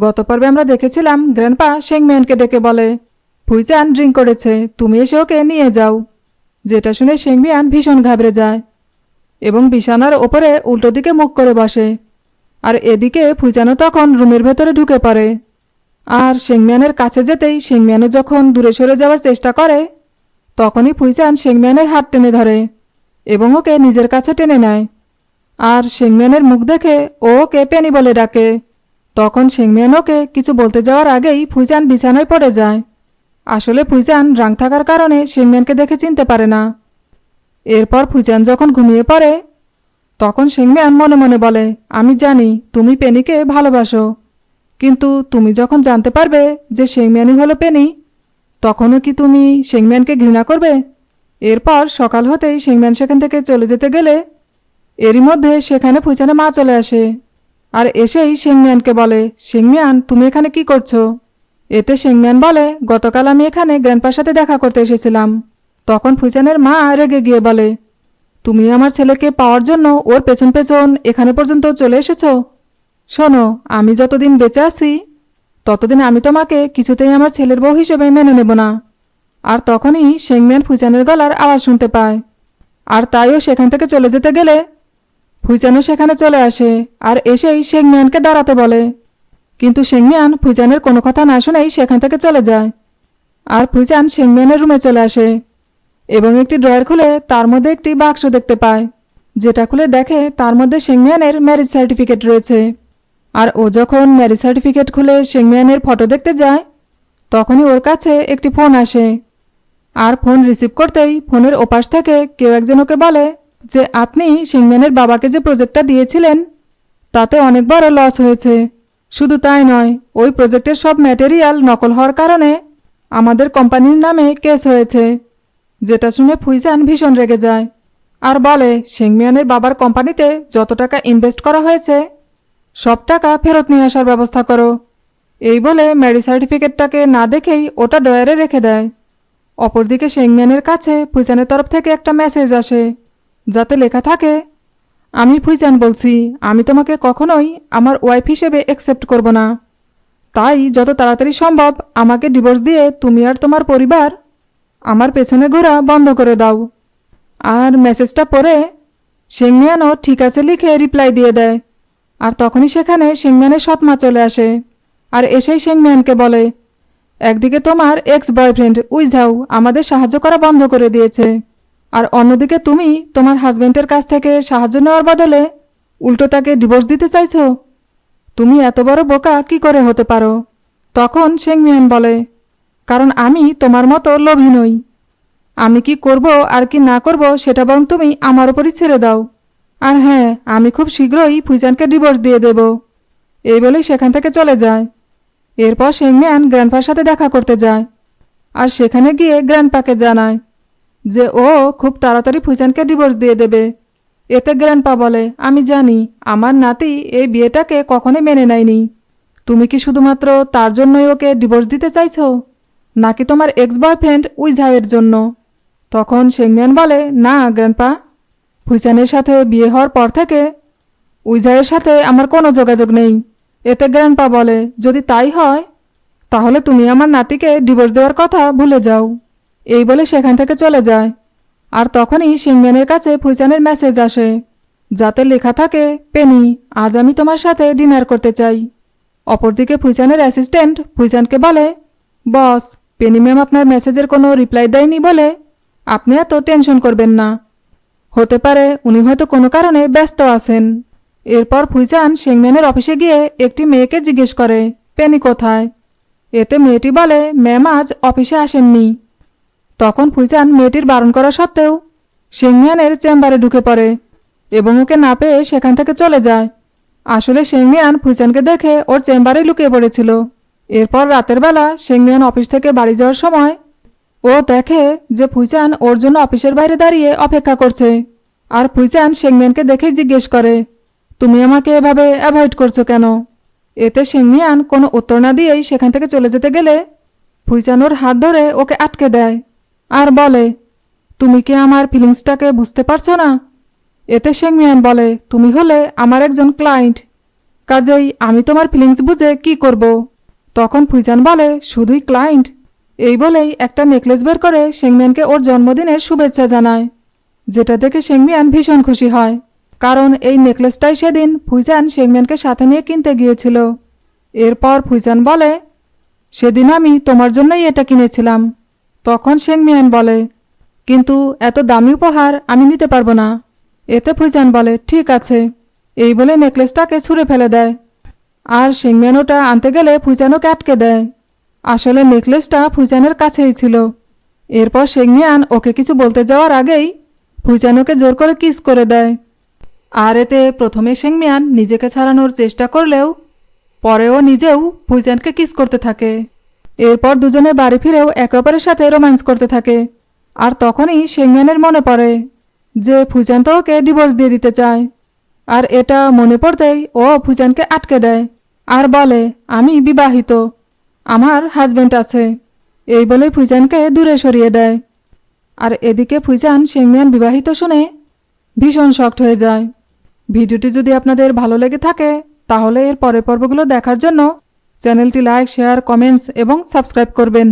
গত পর্বে আমরা দেখেছিলাম গ্র্যান্ডপা শেংমিয়ানকে ডেকে বলে, ফুইচান ড্রিঙ্ক করেছে, তুমি এসে ওকে নিয়ে যাও। যেটা শুনে শেংমিয়ান ভীষণ ঘাবড়ে যায় এবং বিছানার ওপরে উল্টো দিকে মুখ করে বসে। আর এদিকে ফুইচানও তখন রুমের ভেতরে ঢুকে পড়ে। আর শেংমিয়ানের কাছে যেতেই শেংমিয়ানও যখন দূরে সরে যাওয়ার চেষ্টা করে, তখনই ফুইচান শেংমিয়ানের হাত টেনে ধরে এবং ওকে নিজের কাছে টেনে নেয়। আর শেংমিয়ানের মুখ দেখে ও ওকে পেনি বলে ডাকে। তখন শেংমিয়ান ওকে কিছু বলতে যাওয়ার আগেই ফুইচান বিছানায় পড়ে যায়। আসলে ফুইচান রাং থাকার কারণে শেংমিয়ানকে দেখে চিনতে পারে না। এরপর ফুইচান যখন ঘুমিয়ে পড়ে, তখন শেংমিয়ান মনে মনে বলে, আমি জানি তুমি পেনিকে ভালোবাসো, কিন্তু তুমি যখন জানতে পারবে যে শেংমিয়ানই হলো পেনি, তখনও কি তুমি শেংমিয়ানকে ঘৃণা করবে? এরপর সকাল হতেই শেংমিয়ান সেখান থেকে চলে যেতে গেলে এরই মধ্যে সেখানে ফুইচানের মা চলে আসে। আর এসেই শেংমিয়ানকে বলে, শেংমিয়ান তুমি এখানে কি করছো? এতে শেংমিয়ান বলে, গতকাল আমি এখানে গ্র্যান্ডপার সাথে দেখা করতে এসেছিলাম। তখন ফুইচানের মা রেগে গিয়ে বলে, তুমি আমার ছেলেকে পাওয়ার জন্য ওর পেছন পেছন এখানে পর্যন্ত চলে এসেছো? শোনো, আমি যতদিন বেঁচে আছি ততদিন আমি তোমাকে কিছুতেই আমার ছেলের বউ হিসেবে মেনে নেব না। আর তখনই শেংমিয়ান ফুইচানের গলার আওয়াজ শুনতে পায়। আর তাইও সেখান থেকে চলে যেতে গেলে ফুইচানও সেখানে চলে আসে আর এসেই শেংমিয়ানকে দাঁড়াতে বলে। কিন্তু শেংমিয়ান ফুইচানের কোনো কথা না শুনেই সেখান থেকে চলে যায়। আর ফুইচান শেংমিয়ানের রুমে চলে আসে এবং একটি ড্রয়ার খুলে তার মধ্যে একটি বাক্স দেখতে পায়, যেটা খুলে দেখে তার মধ্যে শেংমিয়ানের ম্যারেজ সার্টিফিকেট রয়েছে। আর ও যখন ম্যারেজ সার্টিফিকেট খুলে শেংমিয়ানের ফটো দেখতে যায়, তখনই ওর কাছে একটি ফোন আসে। আর ফোন রিসিভ করতেই ফোনের ওপাশ থেকে কেউ একজন ওকে বলে যে আপনি শেংমিয়ানের বাবাকে যে প্রজেক্টটা দিয়েছিলেন তাতে অনেক বড় লস হয়েছে। শুধু তাই নয়, ওই প্রজেক্টের সব ম্যাটেরিয়াল নকল হওয়ার কারণে আমাদের কোম্পানির নামে কেস হয়েছে। যেটা শুনে ফুইচান ভীষণ রেগে যায় আর বলে, শেংমিয়ানের বাবার কোম্পানিতে যত টাকা ইনভেস্ট করা হয়েছে সব টাকা ফেরত নিয়ে আসার ব্যবস্থা করো। এই বলে ম্যারেজ সার্টিফিকেটটাকে না দেখেই ওটা ড্রয়ারে রেখে দেয়। অপরদিকে শেংমিয়ানের কাছে ফুইচানের তরফ থেকে একটা মেসেজ আসে, যাতে লেখা থাকে, আমি ফুইচান বলছি, আমি তোমাকে কখনোই আমার ওয়াইফ হিসেবে অ্যাকসেপ্ট করব না। তাই যত তাড়াতাড়ি সম্ভব আমাকে ডিভোর্স দিয়ে তুমি আর তোমার পরিবার আমার পেছনে ঘোরা বন্ধ করে দাও। আর মেসেজটা পড়ে শেংমিয়ানও ঠিক আছে লিখে রিপ্লাই দিয়ে দেয়। আর তখনই সেখানে শেংমিয়ানের সৎমা চলে আসে আর এসেই শেংমিয়ানকে বলে, একদিকে তোমার এক্স বয়ফ্রেন্ড উইঝাও আমাদের সাহায্য করা বন্ধ করে দিয়েছে, আর অন্যদিকে তুমি তোমার হাজবেন্ডের কাছ থেকে সাহায্য নেওয়ার বদলে উল্টো তাকে ডিভোর্স দিতে চাইছো। তুমি এত বড় বোকা কি করে হতে পারো? তখন শেংমিয়ান বলে, কারণ আমি তোমার মতো লোভী নই। আমি কি করব আর কি না করব সেটা বরং তুমি আমার উপরই ছেড়ে দাও। আর হ্যাঁ, আমি খুব শীঘ্রই ফুইচানকে ডিভোর্স দিয়ে দেব। এই বলেই সেখান থেকে চলে যায়। এরপর শেংমিয়ান গ্র্যান্ডপার সাথে দেখা করতে যায় আর সেখানে গিয়ে গ্র্যান্ডপাকে জানায় যে ও খুব তাড়াতাড়ি ফুইচানকে ডিভোর্স দিয়ে দেবে। এতে গ্র্যান্ডপা বলে, আমি জানি আমার নাতি এই বিয়েটাকে কখনোই মেনে নেয়নি। তুমি কি শুধুমাত্র তার জন্যই ওকে ডিভোর্স দিতে চাইছো, নাকি তোমার এক্স বয়ফ্রেন্ড উইঝাওয়ের জন্য? তখন শেংমিয়ান বলে, না গ্র্যান্ডপা, ফুইচানের সাথে বিয়ে হওয়ার পর থেকে উইঝাওয়ের সাথে আমার কোনো যোগাযোগ নেই। এতে গ্র্যান্ডপা বলে, যদি তাই হয় তাহলে তুমি আমার নাতিকে ডিভোর্স দেওয়ার কথা ভুলে যাও। এই বলে সেখান থেকে চলে যায়। আর তখনই শেংমিয়ানের কাছে ফুইচানের মেসেজ আসে, যাতে লেখা থাকে, পেনি, আজ আমি তোমার সাথে ডিনার করতে চাই। অপরদিকে ফুইচানের অ্যাসিস্ট্যান্ট ফুইচানকে বলে, বস, পেনি ম্যাম আপনার মেসেজের কোনো রিপ্লাই দেয়নি বলে আপনি এত টেনশন করবেন না। হতে পারে উনি হয়তো কোনো কারণে ব্যস্ত আছেন। এরপর ফুইচান শেংমিয়ানের অফিসে গিয়ে একটি মেয়েকে জিজ্ঞেস করে, পেনি কোথায়? এতে মেয়েটি বলে, ম্যাম আজ অফিসে আসেননি। তখন ফুইচান মেয়েটির বারণ করা সত্ত্বেও শেংমিয়ানের চেম্বারে ঢুকে পড়ে এবং ওকে না পেয়ে সেখান থেকে চলে যায়। আসলে শেংমিয়ান ফুইচানকে দেখে ওর চেম্বারে লুকিয়ে পড়েছিল। এরপর রাতের বেলা শেংমিয়ান অফিস থেকে বাড়ি যাওয়ার সময় ও দেখে যে ফুইচান ওর জন্য অফিসের বাইরে দাঁড়িয়ে অপেক্ষা করছে। আর ফুইচান শেংমিয়ানকে দেখেই জিজ্ঞেস করে, তুমি আমাকে এভাবে অ্যাভয়েড করছো কেন? এতে শেংমিয়ান কোনো উত্তর না দিয়েই সেখান থেকে চলে যেতে গেলে ফুইচান ওর হাত ধরে ওকে আটকে দেয় আর বলে, তুমি কি আমার ফিলিংসটাকে বুঝতে পারছো না? এতে শেংমিয়ান বলে, তুমি হলে আমার একজন ক্লায়েন্ট, কাজেই আমি তোমার ফিলিংস বুঝে কি করব। তখন ফুইজান বলে, শুধুই ক্লায়েন্ট? এই বলেই একটা নেকলেস বের করে শেংমিয়ানকে ওর জন্মদিনের শুভেচ্ছা জানায়, যেটা দেখে শেংমিয়ান ভীষণ খুশি হয়। কারণ এই নেকলেসটাই সেদিন ফুইজান শেংমিয়ানকে সাথে নিয়ে কিনতে গিয়েছিল। এরপর ফুইজান বলে, সেদিন আমি তোমার জন্যই এটা কিনেছিলাম। তখন শেংমিয়ান বলে, কিন্তু এত দামি উপহার আমি নিতে পারবো না। এতে ফুইজান বলে, ঠিক আছে। এই বলে নেকলেসটাকে ছুঁড়ে ফেলে দেয়। আর শেংমিয়ান ওটা আনতে গেলে ফুইজানকে আটকে দেয়। আসলে নেকলেসটা ফুইজানের কাছেই ছিল। এরপর শেংমিয়ান ওকে কিছু বলতে যাওয়ার আগেই ফুইজান ওকে জোর করে কিস করে দেয়। আর এতে প্রথমে শেংমিয়ান নিজেকে ছাড়ানোর চেষ্টা করলেও পরেও নিজেও ফুইজানকে কিস করতে থাকে। এরপর দুজনে বাড়ি ফিরেও একে অপরের সাথে রোম্যান্স করতে থাকে। আর তখনই শেংমিয়ানের মনে পড়ে যে ফুইজান তো ওকে ডিভোর্স দিয়ে দিতে চায়। আর এটা মনে পড়তেই ও ফুইজানকে আটকে দেয় আর বলে, আমি বিবাহিত, আমার হাজবেন্ড আছে। এই বলে ফুইজানকে দূরে সরিয়ে দেয়। আর এদিকে ফুইজান শেংমিয়ান বিবাহিত শুনে ভীষণ শকড হয়ে যায়। ভিডিওটি যদি আপনাদের ভালো লেগে থাকে তাহলে এর পরের পর্বগুলো দেখার জন্য চ্যানেলটি লাইক, শেয়ার, কমেন্টস এবং সাবস্ক্রাইব করবেন।